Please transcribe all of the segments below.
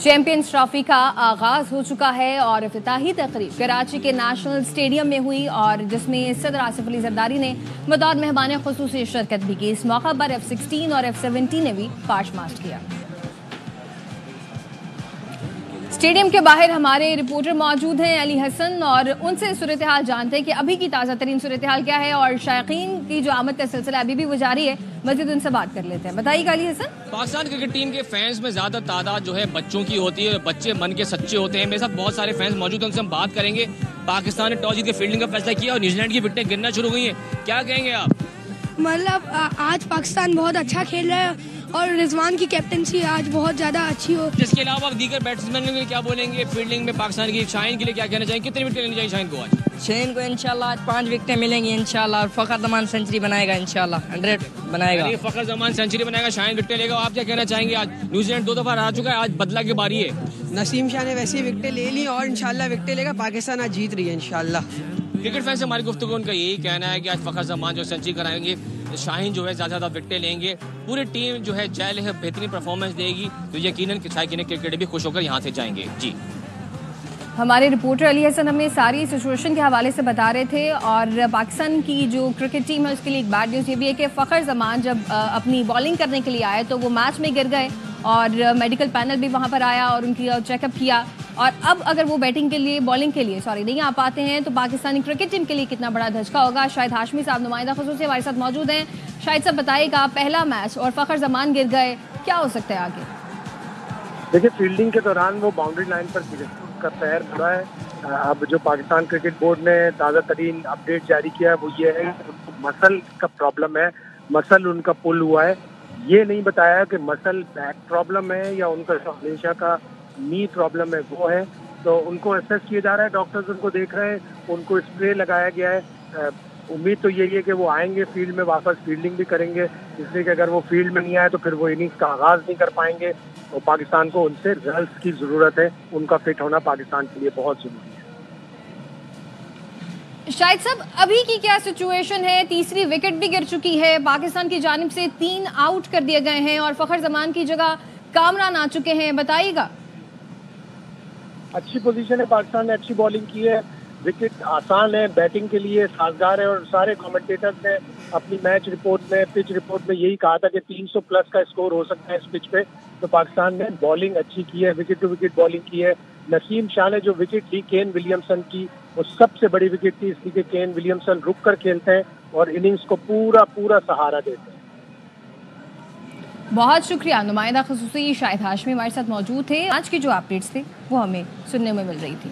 Champions trophy का आगाज हो चुका है और इफ्तिताही तकरीब कराची के नेशनल स्टेडियम में हुई और जिसमें सदर आसिफ अली जरदारी ने बतौर मेहमान खुसूसी शिरकत भी की। इस मौका पर F-16 और F-17 ने भी पाश मास्ट किया। स्टेडियम के बाहर हमारे रिपोर्टर मौजूद हैं अली हसन और उनसे सूरत हाल जानते हैं कि अभी की ताज़ा तरीन सूरत हाल क्या है और शायकीन की जो आमद का सिलसिला अभी भी वो जारी है। मज़ीद उनसे बात कर लेते हैं। बताइएगा अली हसन। पाकिस्तान क्रिकेट टीम के फैंस में ज्यादा तादाद जो है बच्चों की होती है, बच्चे मन के सच्चे होते हैं। मेरे साथ बहुत सारे फैंस मौजूद हैं, उनसे हम बात करेंगे। पाकिस्तान ने टॉस जीत के फील्डिंग का फैसला किया और न्यूजीलैंड की विकेटें गिरना शुरू हुई हैं, क्या कहेंगे आप? मतलब आज पाकिस्तान बहुत अच्छा खेल रहा है और रिजवान की कैप्टनसी आज बहुत ज़्यादा अच्छी हो। इसके अलावा दीगर बैट्समैन के लिए क्या बोलेंगे? फील्डिंग में पाकिस्तान की शाहीन के लिए क्या कहना चाहिए? कितनी विकेट लेनी चाहिए शाहीन को आज? शाहीन को इंशाल्लाह आज 5 विकेटें मिलेंगी इंशाल्लाह और फखर जमान सेंचुरी बनाएगा इंशाल्लाह 100 बनाएगा। फखर जमान सेंचुरी बनाएगा, शाहीन विकेट लेगा। आप क्या कहना चाहेंगे? आज न्यूजीलैंड 2 दफा हार चुका है, आज बदला की बारी है। नसीम शाह ने वैसी विकेटें ले ली और इंशाल्लाह विकेटें लेगा। पाकिस्तान आज जीत रही है इंशाल्लाह। क्रिकेट फैंस से हमारी गुफ्तगू उनका यही कहना है कि आज फखर जमान जो सेंचुरी कराएंगे, शाहीन जो है ज़्यादा विकेटें लेंगे, पूरी टीम जो है जैल है बेहतरीन परफॉर्मेंस देगी, तो यकीनन क्रिकेट भी खुश होकर यहाँ से जाएंगे। जी हमारे रिपोर्टर अली हसन हमें सारी सिचुएशन के हवाले से बता रहे थे और पाकिस्तान की जो क्रिकेट टीम है उसके लिए एक बैड न्यूज़ ये भी है कि फ़खर जमान जब अपनी बॉलिंग करने के लिए आए तो वो मैच में गिर गए और मेडिकल पैनल भी वहाँ पर आया और उनकी चेकअप किया और अब अगर वो बैटिंग के लिए बॉलिंग के लिए नहीं आ पाते हैं तो पाकिस्तानी क्रिकेट टीम के लिए कितना बड़ा धचका होगा। शाहिद हाशमी साहब नुमाइंदा खुसूसी हमारे साथ मौजूद हैं। शाहिद साहब बताइएगा, पहला मैच और फ़खर जमान गिर गए, क्या हो सकता है आगे? देखिए, फील्डिंग के दौरान वो बाउंड्री लाइन पर का पैर पड़ा है। अब जो पाकिस्तान क्रिकेट बोर्ड ने ताज़ा तरीन अपडेट जारी किया है वो ये है कि उनको मसल का प्रॉब्लम है, मसल उनका पुल हुआ है। ये नहीं बताया कि मसल बैक प्रॉब्लम है या उनका हमेशा का नी प्रॉब्लम है वो है। तो उनको असेस किया जा रहा है, डॉक्टर्स उनको देख रहे हैं, उनको स्प्रे लगाया गया है। उम्मीद तो यही है कि वो आएंगे फील्ड में, वापस फील्डिंग भी करेंगे, इसलिए कि अगर वो फील्ड में नहीं आए तो फिर वो इनिंग्स का आगाज़ नहीं कर पाएंगे। तो पाकिस्तान को उनसे रिजल्ट्स की ज़रूरत है, उनका फिट होना पाकिस्तान के लिए बहुत ज़रूरी है। शाहिद साहब, अभी की क्या सिचुएशन है? तीसरी विकेट भी गिर चुकी है, पाकिस्तान की जानिब से 3 आउट कर दिए गए हैं और फ़खर जमान की जगह कामरान आ चुके हैं, बताइएगा। अच्छी पोजीशन है, पाकिस्तान ने अच्छी बॉलिंग की है, विकेट आसान है, बैटिंग के लिए साजगार है और सारे कमेंटेटर्स ने अपनी मैच रिपोर्ट में, पिच रिपोर्ट में यही कहा था कि 300 प्लस का स्कोर हो सकता है इस पिच पे। तो पाकिस्तान ने बॉलिंग अच्छी की है, विकेट टू विकेट बॉलिंग की है। नसीम शाह ने जो विकेट ली केन विलियमसन की, वो सबसे बड़ी विकेट थी, इसलिए कि केन विलियमसन रुक कर खेलते हैं और इनिंग्स को पूरा सहारा देते हैं। बहुत शुक्रिया। नुमाइंदा खुसूसी शाहिद हाशमी हमारे साथ मौजूद थे। आज की जो अपडेट्स थे वो हमें सुनने में मिल रही थी।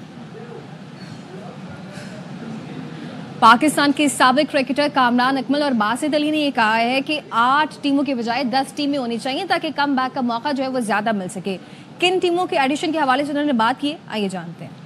पाकिस्तान के साबिक क्रिकेटर कामरान अकमल और बासित अली ने ये कहा है कि 8 टीमों के बजाय 10 टीमें होनी चाहिए ताकि कम बैक का मौका जो है वो ज्यादा मिल सके। किन टीमों के एडिशन के हवाले से उन्होंने बात की, आइए जानते हैं।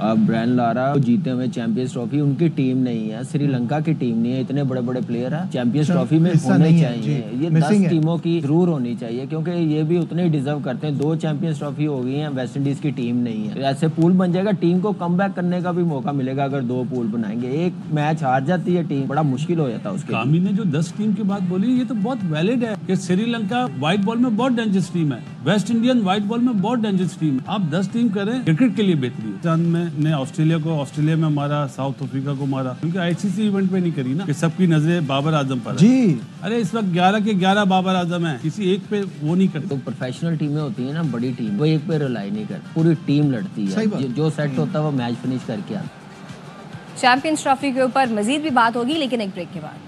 ब्रायन लारा जीते हुए चैंपियंस ट्रॉफी, उनकी टीम नहीं है, श्रीलंका की टीम नहीं है, इतने बड़े बड़े प्लेयर हैं, चैंपियंस ट्रॉफी में होने चाहिए। ये 10 टीमों की जरूर होनी चाहिए क्योंकि ये भी उतने ही डिजर्व करते हैं। 2 चैंपियंस ट्रॉफी हो गई हैं, वेस्ट इंडीज की टीम नहीं है, तो ऐसे पूल बन जाएगा, टीम को कम बैक करने का भी मौका मिलेगा। अगर 2 पूल बनाएंगे, एक मैच हार जाती है टीम, बड़ा मुश्किल हो जाता है उसके। कामी ने जो 10 टीम की बात बोली ये तो बहुत वैलिड है कि श्रीलंका व्हाइट बॉल में बहुत डेंजरस टीम है, वेस्ट इंडियन व्हाइट बॉल में बहुत डेंजरस टीम है। आप 10 टीम करें, क्रिकेट के लिए बेहतरीन ने ऑस्ट्रेलिया में मारा, साउथ अफ्रीका को मारा, क्योंकि आईसीसी इवेंट पे नहीं करी ना कि सबकी नजरें बाबर आजम पर जी। अरे इस वक्त 11 के 11 बाबर आजम है, किसी एक पे वो नहीं करते। तो प्रोफेशनल टीमें होती है ना, बड़ी टीम, वो एक पे रिलाई नहीं करती, पूरी टीम लड़ती है, जो सेट होता है वो मैच फिनिश करके आता है। चैंपियंस ट्रॉफी के ऊपर मजीद भी बात होगी लेकिन एक ब्रेक के बाद।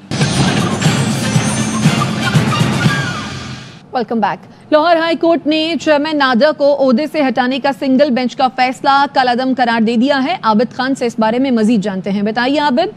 Welcome back. Lahore high court ने चेयरमैन नादर को ओहदे से हटाने का सिंगल बेंच का फैसला कलअदम करार दे दिया है। आबिद खान से इस बारे में मजीद जानते हैं, बताइए आबिद।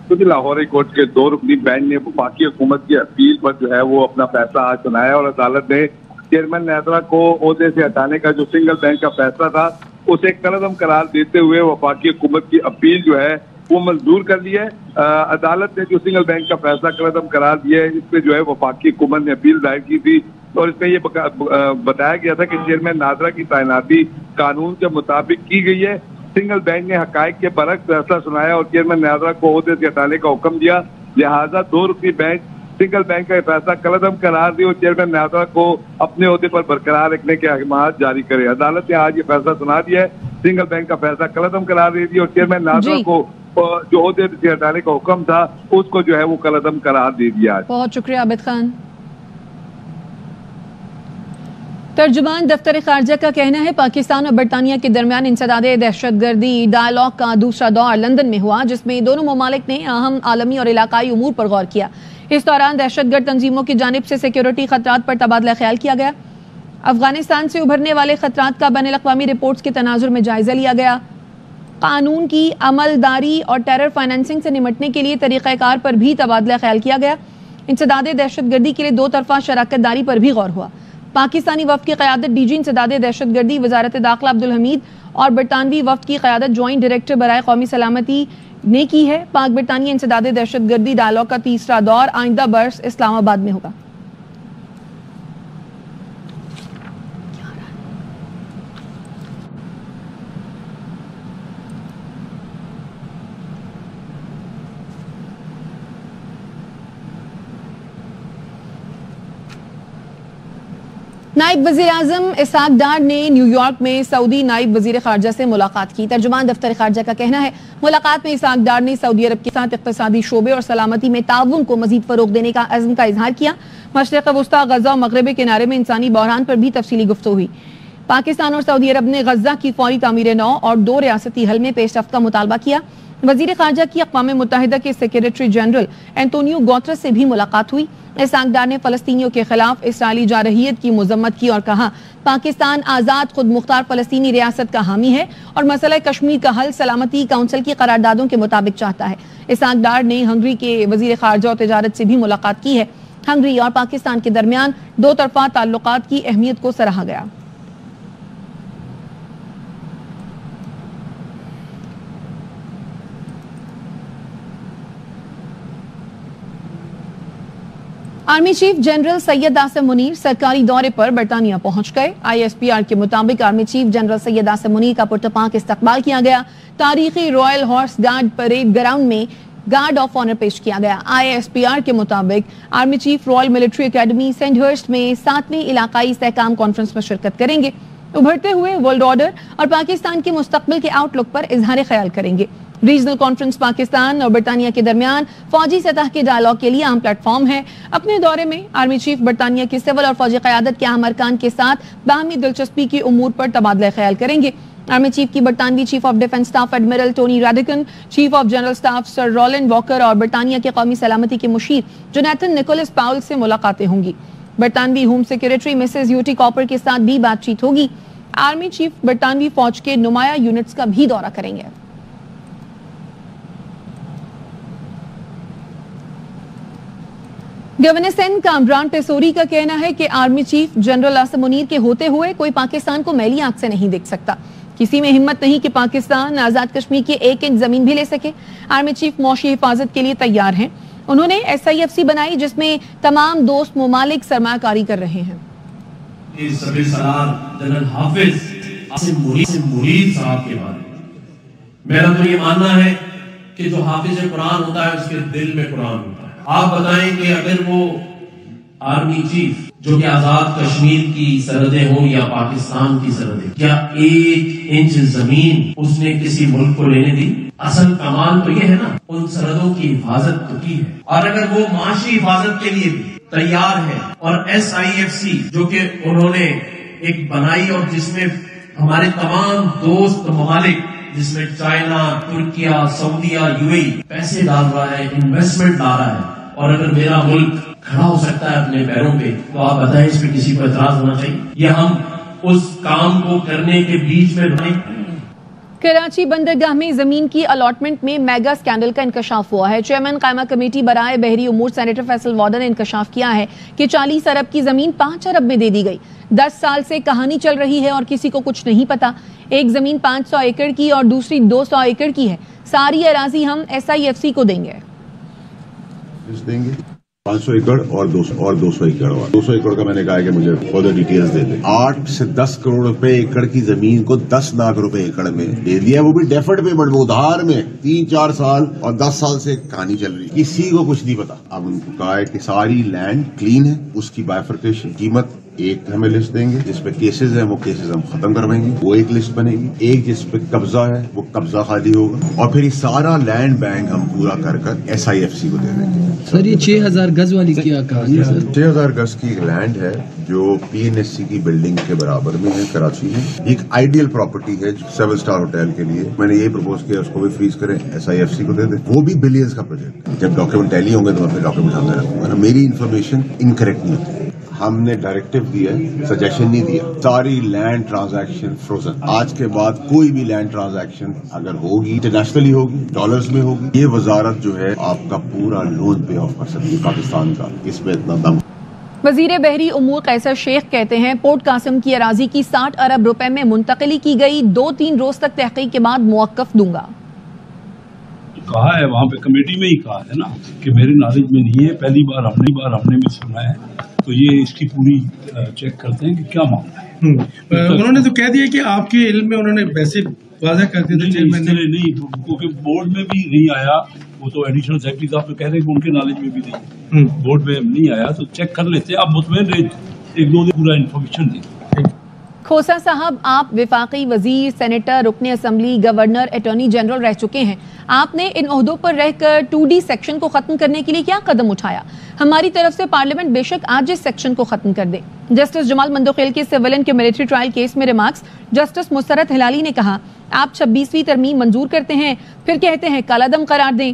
क्योंकि लाहौर हाई कोर्ट के 2 रुकनी बेंच ने वफाकी हुकूमत की अपील पर जो है वो अपना फैसला आज सुनाया और अदालत ने चेयरमैन नादरा को ओहदे से हटाने का जो सिंगल बेंच का फैसला था उसे कलअदम करार देते हुए वफाकी हुकूमत की अपील जो है वो मंजूर कर ली है। अदालत ने जो सिंगल बेंच का फैसला कलअदम करार दिया है, इस पे जो है वफाकी हुकूमत ने अपील दायर की थी और इसमें ये बताया गया था कि चेयरमैन नादरा की तैनाती कानून के मुताबिक की गई है। सिंगल बेंच ने हकायक के बरक्स फैसला सुनाया और चेयरमैन नादरा को ओहदे से हटाने का हुक्म दिया। लिहाजा 2 रुकनी बेंच सिंगल बैंक का फैसला कलअदम करार दिया और चेयरमैन न्यायाधीश को अपने ओहदे पर बरकरार रखने के अहकाम जारी करे। अदालत ने आज ये फैसला सुना दिया है, सिंगल बैंक का फैसला कलअदम करार दे दिया और चेयरमैन न्यायाधीश को जो ओहदे से हटाने का हुक्म था उसको जो है वो कलअदम करार दे दिया। बहुत शुक्रिया आबिद खान। तर्जुमान दफ्तर खारजा का कहना है पाकिस्तान और बरतानिया के दरमियान इंसदादे दहशतगर्दी डायलॉग का दूसरा दौर लंदन में हुआ, जिसमें दोनों ममालिक ने अहम आलमी और इलाकाई उमूर पर गौर किया। इस दौरान दहशतगर्द तंजीमों की जानिब से सिक्योरिटी खतरात पर तबादला ख्याल किया गया। अफगानिस्तान से उभरने वाले खतरात का बैनुल अक़वामी रिपोर्ट्स के तनाजुर में जायजा लिया गया। कानून की अमलदारी और टेरर फाइनेंसिंग से निमटने के लिए तरीक़ाकार पर भी तबादला ख्याल किया गया। इंसदादे दहशतगर्दी के लिए दो तरफा शराकत दारी पर भी गौर हुआ। पाकिस्तानी वफ्द की क़यादत डीजी इंसदादे दहशतगर्दी वज़ारत दाखिला अब्दुल हमीद और बरतानवी वफ्द की क़यादत जॉइंट डायरेक्टर बराए कौमी सलामती ने की है। पाक बरतानिया इंसदादे दहशतगर्दी डायलॉग का तीसरा दौर आइंदा बरस इस्लामाबाद में होगा। नायब वज़ीर आज़म इसहाक डार ने न्यूयॉर्क में सऊदी नायब वज़ीर ख़ारजा से मुलाकात की। तर्जुमान दफ्तर ख़ारजा का कहना है मुलाकात में इसहाक डार ने सऊदी अरब के साथ इक़्तिसादी शोबे और सलामती में ताउन को मज़ीद फ़रोग़ देने का अज़्म का इज़हार किया। मशरिक़ वुस्ता, गज़ा और मग़रिबी किनारे में इंसानी बहरान पर भी तफ़सीली गुफ्तगू हुई। पाकिस्तान और सऊदी अरब ने गज़ा की फ़ौरी तामीर नौ और दो रियासती हल में पेशरफ़्त का मुतालबा किया। वज़ीर ख़ारजा की अक़वाम मुत्तहिदा के सेक्रेटरी जनरल एंटोनियो गुतेरेस से भी मुलाकात हुई। इसहाक डार ने फ़लस्तीनियों के खिलाफ इसराइली जारहियत की मज़म्मत की और कहा पाकिस्तान आज़ाद खुद मुख्तार फ़लस्तीनी रियासत का हामी है और मसला कश्मीर का हल सलामती काउंसिल की करारदादों के मुताबिक चाहता है। इसहाक डार ने हंगरी के वज़ीर ख़ारजा और तिजारत से भी मुलाकात की है। हंगरी और पाकिस्तान के दरमियान दो तरफ़ा ताल्लुकात की अहमियत को सराहा गया। Army chief general Syed Asim Munir सरकारी दौरे पर बरतानिया पहुंच गए। ISPR के मुताबिक army chief general Syed Asim Munir का पुरतपाक इस्तकबाल किया गया। तारीखी royal horse guard parade ground में गार्ड ऑफ ऑनर पेश किया गया। ISPR के मुताबिक army chief royal military academy Sandhurst में 7वीं इलाकाई इस्तेहकाम कॉन्फ्रेंस में शिरकत करेंगे। उभरते हुए वर्ल्ड ऑर्डर और पाकिस्तान के मुस्तकबिल के आउटलुक पर इजहार ख्याल करेंगे। रीजनल कॉन्फ्रेंस पाकिस्तान और बरतानिया के दरमियान फौजी सतह के डायलॉग के लिए अहम प्लेटफॉर्म है। अपने दौरे में आर्मी चीफ बरतानिया की सिविल और फौजी क़यादत के अहम अरकान के साथ बाहमी दिलचस्पी की उमूर पर तबादला ख्याल करेंगे। आर्मी चीफ की बरतानवी chief of defence staff admiral Tony Radakin, chief of general staff sir Roland Walker और बरतानिया के कौमी सलामती के मुशीर जोनाथन निकोलस पाउल से मुलाकातें होंगी। बरतानवी home secretary Mrs Yvette Cooper के साथ भी बातचीत होगी। आर्मी चीफ बरतानवी फौज के नुमाया यूनिट्स का भी दौरा करेंगे। गवर्नर सिंध कामरान टेसोरी का कहना है कि army chief general Asim Munir के होते हुए कोई पाकिस्तान को मैली आंख से नहीं देख सकता। किसी में हिम्मत नहीं कि पाकिस्तान आजाद कश्मीर की 1 इंच जमीन भी ले सके। आर्मी चीफ मौशी हिफाजत के लिए तैयार हैं। उन्होंने SIFC बनाई जिसमें तमाम दोस्त मुमालिक सरमाकारी कर रहे हैं। जनरल हाफिज आसिम मुनीर साहब के बारे में मेरा तो ये मानना है कि जो हाफिज कुरान होता है उसके दिल में कुरान होता है। आप बताएं कि अगर वो आर्मी चीफ जो कि आजाद कश्मीर की सरहदें हो या पाकिस्तान की सरहदें, क्या 1 इंच जमीन उसने किसी मुल्क को लेने दी? असल कमाल तो ये है ना उन सरहदों की हिफाजत तो की है। और अगर वो माशी हिफाजत के लिए भी तैयार है और SIFC जो कि उन्होंने एक बनाई और जिसमें हमारे तमाम दोस्त ममालिक जिसमें चाइना, तुर्किया, सऊदीया, UAE पैसे डाल रहा है, इन्वेस्टमेंट ला रहा है और अगर मेरा मुल्क खड़ा हो सकता है अपने पैरों पे तो आप बताएं इस पे किसी को एतराज होना चाहिए या हम उस काम को करने के बीच में नहीं? कराची बंदरगाह में जमीन की अलॉटमेंट में मेगा स्कैंडल का इंकशाफ हुआ है। चेयरमैन कायमा कमेटी बराए बहरी उमूर सेनेटर फैसल वार्डन ने इंकशाफ किया है कि 40 अरब की जमीन 5 अरब में दे दी गई। 10 साल से कहानी चल रही है और किसी को कुछ नहीं पता। एक जमीन 500 एकड़ की और दूसरी 200 एकड़ की है। सारी अराजी हम SIFC को देंगे। 500 एकड़ और 200 एकड़ और 200 एकड़ का मैंने कहा है कि मुझे फर्दर डिटेल्स दे दें। 8 से 10 करोड़ रुपए एकड़ की जमीन को 10 लाख रुपए एकड़ में दे दिया, वो भी डेफर्ड पेमेंट में, उधार में। 3-4 साल और 10 साल से कहानी चल रही, किसी को कुछ नहीं पता। अब उनको कहा है कि सारी लैंड क्लीन है, उसकी बाइफर्केशन कीमत एक हमें लिस्ट देंगे, जिसपे केसेस हैं वो केसेस हम खत्म करवाएंगे, वो एक लिस्ट बनेगी। एक जिसपे कब्जा है वो कब्जा खाली होगा, और फिर ये सारा लैंड बैंक हम पूरा कर SIFC को दे देंगे। सर ये 6000 गज वाली क्या कहानी है? 6000 गज की लैंड है जो PNSC की बिल्डिंग के बराबर में है कराची में। एक आइडियल प्रॉपर्टी है 7 स्टार होटल के लिए। मैंने ये प्रपोज किया उसको भी फ्रीज करें, SIFC को दे दें। वो भी बिलियंस का प्रोजेक्ट है। जब डॉक्यूमेंट टैली होंगे तो मैं अपने डॉक्यूमेंट सामने रखूंगा। मेरी इन्फॉर्मेशन इनकरेक्ट नहीं होती। हमने डायरेक्टिव दिया, सजेशन नहीं दिया। सारी लैंड ट्रांजैक्शन फ्रोजन। आज के बाद कोई भी लैंड ट्रांजैक्शन अगर होगी इंटरनेशनली होगी, डॉलर्स में होगी, ये वजारत जो है आपका पूरा लोन पे ऑफ कर सकती है पाकिस्तान का। इसमें इतना दम। वजीर बहरी उमूर कैसर शेख कहते हैं पोर्ट कासिम की अराजी की 60 अरब रुपए में मुंतकिली की गई, 2-3 रोज तक तहकीक के बाद मुवक्कफ दूंगा। कहा है वहाँ पे कमेटी में ही कहा है ना कि मेरी नॉलेज में नहीं है, पहली बार हमने भी सुना है, तो ये इसकी पूरी चेक करते हैं कि क्या मामला है। उन्होंने तो कह दिया कि आपके इल्म में उन्होंने वैसे वाज़ा कर दिया चेयरमैन ने। नहीं, क्योंकि बोर्ड में भी नहीं आया, वो तो एडिशनल सेक्रेटरी साहब तो कह रहे हैं कि उनके नॉलेज में भी नहीं, बोर्ड में नहीं आया, तो चेक कर लेते। आप मुतमईन रहे, 1-2 दिन पूरा इन्फॉर्मेशन दी। खोसा साहब, आप विफाकी वजीर, सेनेटर, रुकने असम्बली, गवर्नर, अटॉर्नी जनरल रह चुके हैं। आपने इन ओहदों पर रहकर 2D सेक्शन को खत्म करने के लिए क्या कदम उठाया? हमारी तरफ से पार्लियामेंट बेशक आज इस सेक्शन को खत्म कर दे। जस्टिस जमाल मंदोखेल के सिविलियन के मिलिट्री ट्रायल केस में रिमार्क्स। जस्टिस मुसरत हिलाली ने कहा, आप 26वीं तरमीम मंजूर करते हैं, फिर कहते हैं कालादम करार दें।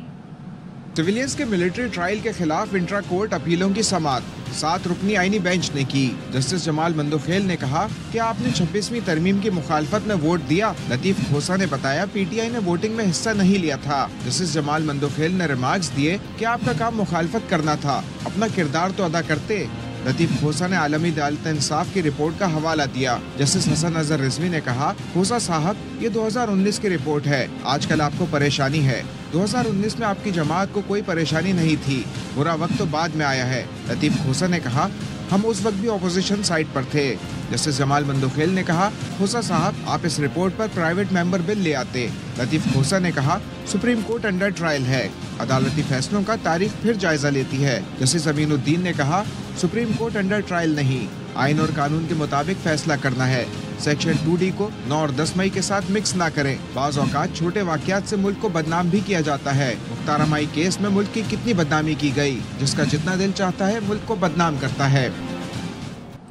सिविलियंस के मिलिट्री ट्रायल के खिलाफ इंट्रा कोर्ट अपीलों की समाअत 7 रुकनी आईनी बेंच ने की। जस्टिस जमाल मंदोखेल ने कहा कि आपने 26वीं तरमीम की मुखालफत में वोट दिया। लतीफ खोसा ने बताया PTI ने वोटिंग में हिस्सा नहीं लिया था। जस्टिस जमाल मंदोखेल ने रिमार्क्स दिए कि आपका काम मुखालफत करना था, अपना किरदार तो अदा करते। लतीफ खोसा ने आलमी अदालत इंसाफ की रिपोर्ट का हवाला दिया। जस्टिस हसन अजहर रिजवी ने कहा, खोसा साहब ये 2019 की रिपोर्ट है, आजकल आपको परेशानी है। 2019 में आपकी जमात को कोई परेशानी नहीं थी, बुरा वक्त तो बाद में आया है। लतीफ खोसा ने कहा, हम उस वक्त भी अपोजिशन साइड पर थे। जस्टिस जमाल मंदोखेल ने कहा, खोसा साहब आप इस रिपोर्ट पर प्राइवेट मेंबर बिल ले आते। लतीफ खोसा ने कहा, सुप्रीम कोर्ट अंडर ट्रायल है, अदालती फैसलों का तारीख फिर जायजा लेती है। जस्टिस अमीनुद्दीन ने कहा, सुप्रीम कोर्ट अंडर ट्रायल नहीं, आइन और कानून के मुताबिक फैसला करना है। सेक्शन 2D को 9 और 10 मई के साथ मिक्स ना करें। बाज़ औक़ात छोटे वाक़यात से मुल्क को बदनाम भी किया जाता है। मुख्तार माई केस में मुल्क की कितनी बदनामी की गई, जिसका जितना दिल चाहता है मुल्क को बदनाम करता है।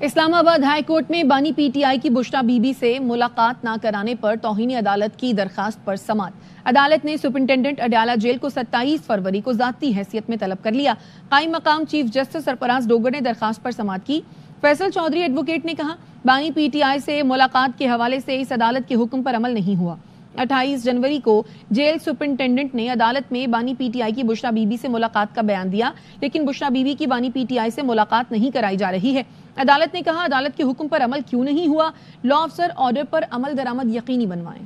इस्लामाबाद हाई कोर्ट में बानी PTI की बुशरा बीबी से मुलाकात न कराने पर तौहीन अदालत की दरखास्त पर समाअत। अदालत ने सुपरिंटेंडेंट अडयाला जेल को 27 फरवरी को ज़ाती हैसियत में तलब कर लिया। कायम मकाम चीफ जस्टिस सरफराज डोगर ने दरखास्त पर समाअत की। फैसल चौधरी एडवोकेट ने कहा, बानी PTI से मुलाकात के हवाले से इस अदालत के हुक्म पर अमल नहीं हुआ। 28 जनवरी को जेल सुपरिंटेंडेंट ने अदालत में बानी PTI की बुशरा बीबी से मुलाकात का बयान दिया, लेकिन बुशरा बीबी की बानी PTI से मुलाकात नहीं कराई जा रही है। अदालत ने कहा, अदालत के हुक्म पर अमल क्यों नहीं हुआ? लॉ अफसर ऑर्डर पर अमल दरामद यकीनी बनवाएं।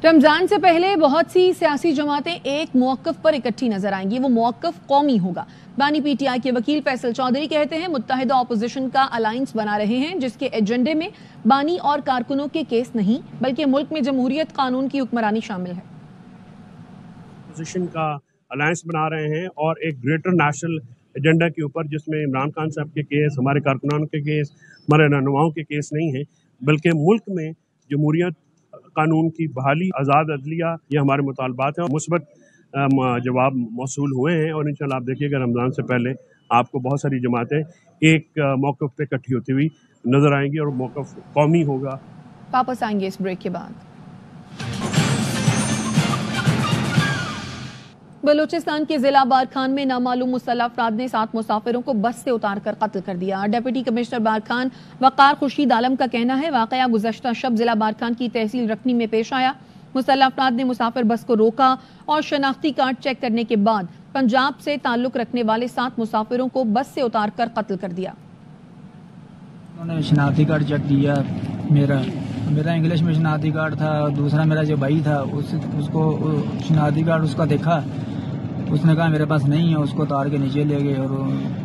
रमजान से पहले बहुत सी सियासी जमातें एक मौक़िफ़ पर इकट्ठी नजर आएंगी, वो मौक़िफ़ कौमी होगा। बानी PTI के वकील फैसल चौधरी कहते हैं, मुत्तहिदा अपोजिशन का अलायंस बना रहे हैं, जिसके एजेंडे में बानी और कारकुनों के केस नहीं बल्कि मुल्क में जमहूरियत कानून की हुक्मरानी शामिल है। अपोजिशन का अलायंस बना रहे हैं और एक ग्रेटर नेशनल एजेंडा के ऊपर, जिसमें इमरान खान साहब के केस, हमारे कारकुनान के केस, हमारे रहनुमाओं के केस नहीं है, बल्कि मुल्क में जमहूरियत कानून की बहाली, आज़ाद अदलिया, ये हमारे मुतालबात हैं। मुस्बत जवाब मौसूल हुए हैं और इंशाल्लाह आप देखिएगा रमज़ान से पहले आपको बहुत सारी जमातें एक मौक़िफ़ पे इकट्ठी होती हुई नज़र आएंगी और मौक़िफ़ कौमी होगा। वापस आएंगे इस ब्रेक के बाद। बलूचिस्तान के जिला बारखान में नामालूम मुसल्लह अफराद ने 7 मुसाफिरों को बस से उतार कर कत्ल कर दिया। डिप्टी कमिश्नर बारखान वकार खुर्शीद आलम का कहना है, वाकया गुज़श्ता शब जिला बारखान की तहसील रखनी में पेश आया। मुसल्लह अफराद ने मुसाफिर बस को रोका और शनाख्ती कार्ड चेक करने के बाद पंजाब से ताल्लुक रखने वाले 7 मुसाफिरों को बस से उतार कर कत्ल कर दिया। उन्होंने शनाख्ती कार्ड चेक किया मेरा, मेरा इंग्लिश में शनाख्ती कार्ड था, और दूसरा मेरा जो भाई था उसको शनाख्ती कार्ड उसका देखा, उसने कहा मेरे पास नहीं है, उसको तार के नीचे ले गए और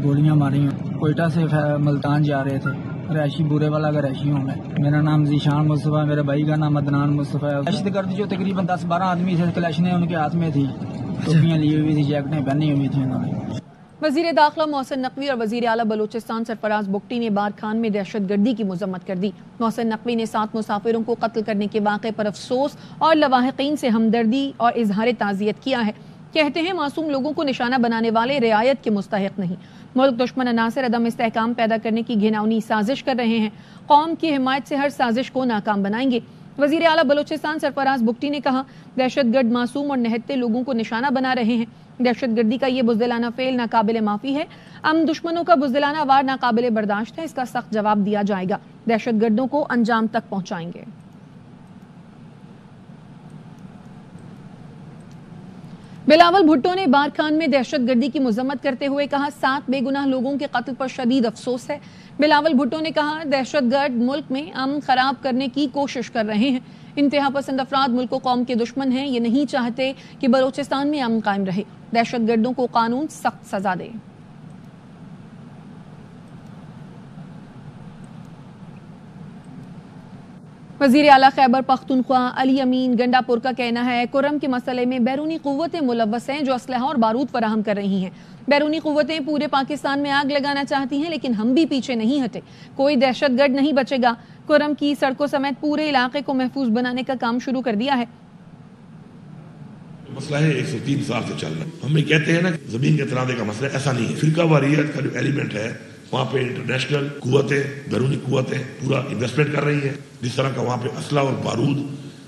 गोलियां मारी। कोयटा से मुल्तान जा रहे थे, रैशी बुरे वाला का रैशी हूँ मैं। मेरा नाम जीशान मुस्तफ़ा, मेरे भाई का नाम अदनान मुस्तफ़ा है। दहशत गर्द जो तकरीबन 10-12 आदमी थे, कलशनें उनके हाथ में थी, टोपियाँ ली हुई थी, जैकेटें पहनी हुई थी उन्होंने। वज़ीर दाखिला मोहसिन नकवी और वज़ीर आला बलूचिस्तान सरफराज बुगटी ने बार खान में दहशतगर्दी की मजम्मत कर दी। मोहसिन नकवी ने 7 मुसाफिरों को कत्ल करने के वाक़े पर अफसोस और लवाहिकीन से हमदर्दी और इजहार ताज़ियत किया है। कहते हैं मासूम लोगों को निशाना बनाने वाले रियायत के मुस्तहिक नहीं। मुल्क दुश्मन अनासर अदम इस्तेहकाम पैदा करने की घिनौनी साजिश कर रहे हैं। कौम की हिमायत से हर साजिश को नाकाम बनाएंगे। वज़ीर आला बलूचिस्तान सरफराज बुगटी ने कहा, दहशतगर्द मासूम और निहत्ते लोगों को निशाना बना रहे हैं। दहशतगर्दी का ये बुज़दिलाना फेल नाकाबिले माफ़ी है। हम दुश्मनों का बुज़दिलाना वार नाकाबिले बर्दाश्त है, इसका सख्त जवाब दिया जाएगा। दहशतगर्दों को अंजाम तक पहुँचाएंगे। बिलावल भुट्टो ने बार खान में दहशतगर्दी की मजम्मत करते हुए कहा, 7 बेगुनाह लोगों के कत्ल पर शदीद अफसोस है। बिलावल भुट्टो ने कहा, दहशतगर्द मुल्क में अमन खराब करने की कोशिश कर रहे हैं। इंतहा पसंद अफराद मुल्क व कौम के दुश्मन हैं, ये नहीं चाहते कि बलूचिस्तान में अमन कायम रहे। दहशतगर्दों को कानून सख्त सजा दे। वज़ीर आला खैबर पख्तूनख्वा अली अमीन गंडापुर का कहना है, कुर्रम के मसले में बैरूनी क़ुव्वतें मुलव्वस हैं जो असलहा और बारूद फराहम कर रही हैं। बैरूनी क़ुव्वतें पूरे पाकिस्तान में आग लगाना चाहती हैं, लेकिन हम भी पीछे नहीं हटे। कोई दहशतगर्द नहीं बचेगा। कुर्रम की सड़कों समेत पूरे इलाके को महफूज बनाने का काम शुरू कर दिया है। मसला है 103 साल से चल रहा है। हम कहते हैं ना जमीन के तनाज़े का मसला, ऐसा नहीं है। फिरका वारियत का जो एलिमेंट है, वहाँ पे इंटरनेशनल कुव्वतें, बैरूनी कुव्वतें पूरा इन्वेस्टमेंट कर रही हैं। जिस तरह का वहाँ पे असला और बारूद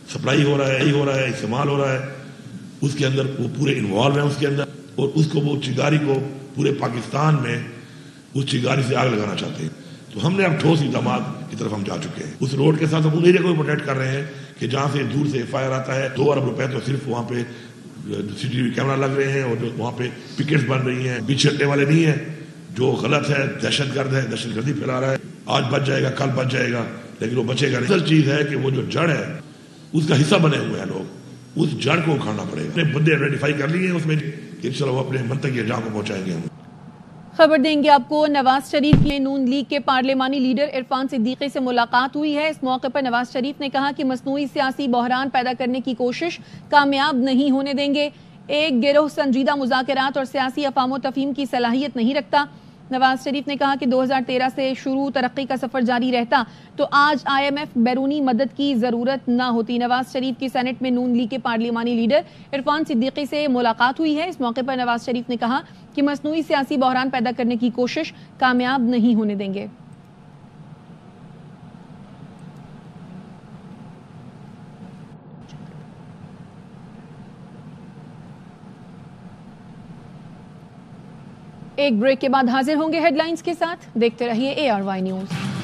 सप्लाई हो रहा है, इस्तेमाल हो रहा है, उसके अंदर वो पूरे इन्वॉल्व हैं उसके अंदर, और उसको वो चिंगारी को पूरे पाकिस्तान में उस चिंगारी से आग लगाना चाहते हैं। तो हमने अब ठोस इक़दाम की तरफ हम जा चुके हैं। उस रोड के साथ हम उन एरिया को भी प्रोटेक्ट कर रहे हैं कि जहाँ से दूर से फायर आता है। 2 अरब रुपए तो सिर्फ वहाँ पे CCTV कैमरा लग रहे हैं, और जो वहाँ पे पिकेट्स बन रही हैं, पीछे हटने वाले नहीं है। जो गलत है, दहशतगर्द है, दहशतगर्दी फैला रहा है, आज बच जाएगा, कल बच जाएगा, लेकिन वो बचेगा नहीं। असल चीज है कि वो जो जड़ है उसका हिस्सा बने हुए हैं लोग, उस जड़ को उखाड़ना पड़ेगा। अपने बंदे आइडेंटिफाई कर लिए हैं उसमें, इंशाल्लाह वो अपने मंतव्य जहाँ को पहुंचाएंगे हम। खबर देंगे आपको, नवाज शरीफ की नून लीग के पार्लिमानी लीडर इरफान सिद्दीकी से मुलाकात हुई है। इस मौके पर नवाज शरीफ ने कहा कि मसनूई सियासी बहरान पैदा करने की कोशिश कामयाब नहीं होने देंगे। एक गिरोह संजीदा मुज़ाकरात और सियासी अफाम तफहीम की सलाहियत नहीं रखता। नवाज शरीफ ने कहा कि 2013 से शुरू तरक्की का सफर जारी रहता तो आज IMF बैरूनी मदद की जरूरत न होती। नवाज शरीफ की सेनेट में नून लीग के पार्लिमानी लीडर इरफान सिद्दीकी से मुलाकात हुई है। इस मौके पर नवाज शरीफ ने कहा कि मसनूई सियासी बहरान पैदा करने की कोशिश कामयाब नहीं होने देंगे। एक ब्रेक के बाद हाजिर होंगे हेडलाइंस के साथ। देखते रहिए ARY न्यूज़।